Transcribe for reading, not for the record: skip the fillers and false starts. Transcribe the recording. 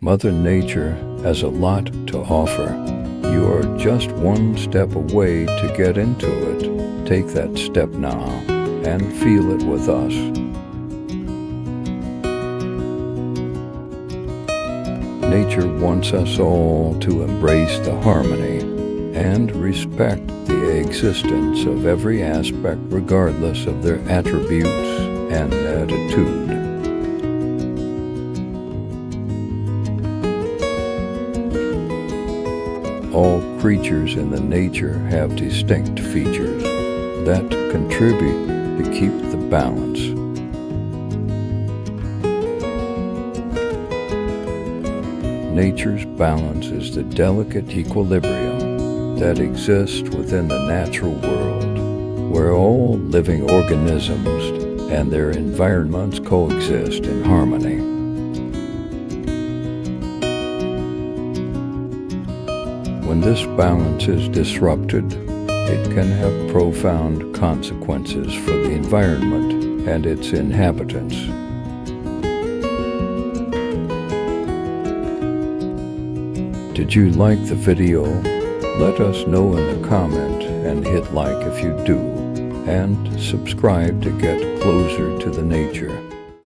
Mother Nature has a lot to offer. You are just one step away to get into it. Take that step now and feel it with us. Nature wants us all to embrace the harmony and respect the existence of every aspect regardless of their attributes and attitude. All creatures in the nature have distinct features that contribute to keep the balance. Nature's balance is the delicate equilibrium that exists within the natural world, where all living organisms and their environments coexist in harmony. When this balance is disrupted, it can have profound consequences for the environment and its inhabitants. Did you like the video? Let us know in the comment and hit like if you do, and subscribe to get closer to the nature.